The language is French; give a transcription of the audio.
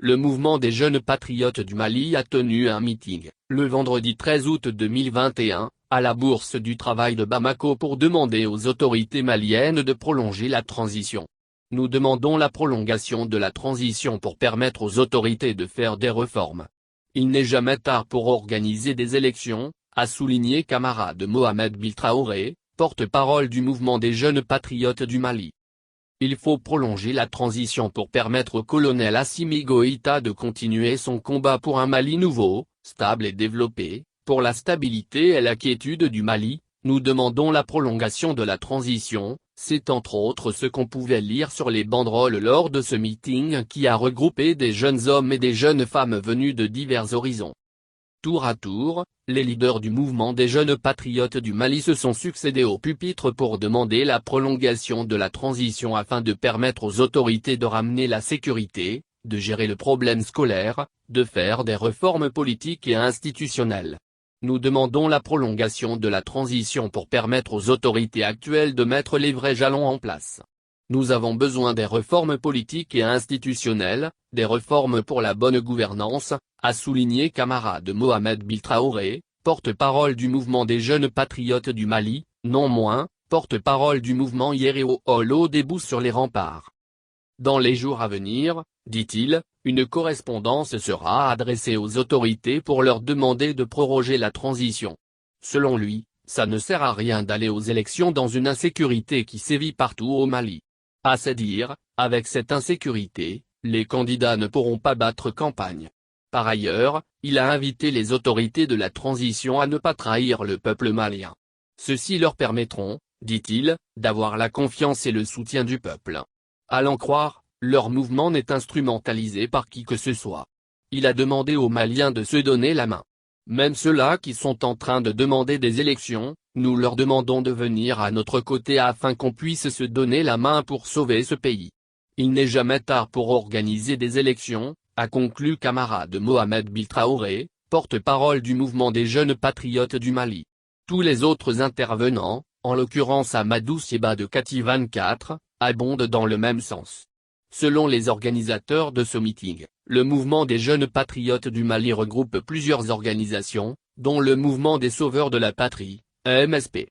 le mouvement des jeunes patriotes du Mali a tenu un meeting, le vendredi 13 août 2021, à la Bourse du Travail de Bamako pour demander aux autorités maliennes de prolonger la transition. Nous demandons la prolongation de la transition pour permettre aux autorités de faire des réformes. Il n'est jamais tard pour organiser des élections, a souligné camarade Mohamed Biltraoré, porte-parole du mouvement des jeunes patriotes du Mali. Il faut prolonger la transition pour permettre au colonel Assimi Goïta de continuer son combat pour un Mali nouveau, stable et développé. Pour la stabilité et la quiétude du Mali, nous demandons la prolongation de la transition, c'est entre autres ce qu'on pouvait lire sur les banderoles lors de ce meeting qui a regroupé des jeunes hommes et des jeunes femmes venus de divers horizons. Tour à tour, les leaders du mouvement des jeunes patriotes du Mali se sont succédés au pupitre pour demander la prolongation de la transition afin de permettre aux autorités de ramener la sécurité, de gérer le problème scolaire, de faire des réformes politiques et institutionnelles. Nous demandons la prolongation de la transition pour permettre aux autorités actuelles de mettre les vrais jalons en place. Nous avons besoin des réformes politiques et institutionnelles, des réformes pour la bonne gouvernance, a souligné camarade Mohamed Biltraoré, porte-parole du mouvement des jeunes patriotes du Mali, non moins, porte-parole du mouvement Yéréo Holo debout sur les remparts. Dans les jours à venir, dit-il, une correspondance sera adressée aux autorités pour leur demander de proroger la transition. Selon lui, ça ne sert à rien d'aller aux élections dans une insécurité qui sévit partout au Mali. À ses dires, avec cette insécurité, les candidats ne pourront pas battre campagne. Par ailleurs, il a invité les autorités de la transition à ne pas trahir le peuple malien. Ceux-ci leur permettront, dit-il, d'avoir la confiance et le soutien du peuple. À l'en croire, leur mouvement n'est instrumentalisé par qui que ce soit. Il a demandé aux Maliens de se donner la main. Même ceux-là qui sont en train de demander des élections, nous leur demandons de venir à notre côté afin qu'on puisse se donner la main pour sauver ce pays. Il n'est jamais tard pour organiser des élections, a conclu camarade Mohamed Biltraoré, porte-parole du mouvement des jeunes patriotes du Mali. Tous les autres intervenants, en l'occurrence Amadou Sieba de Kati 24, abondent dans le même sens. Selon les organisateurs de ce meeting, le mouvement des jeunes patriotes du Mali regroupe plusieurs organisations, dont le mouvement des sauveurs de la patrie, MSP.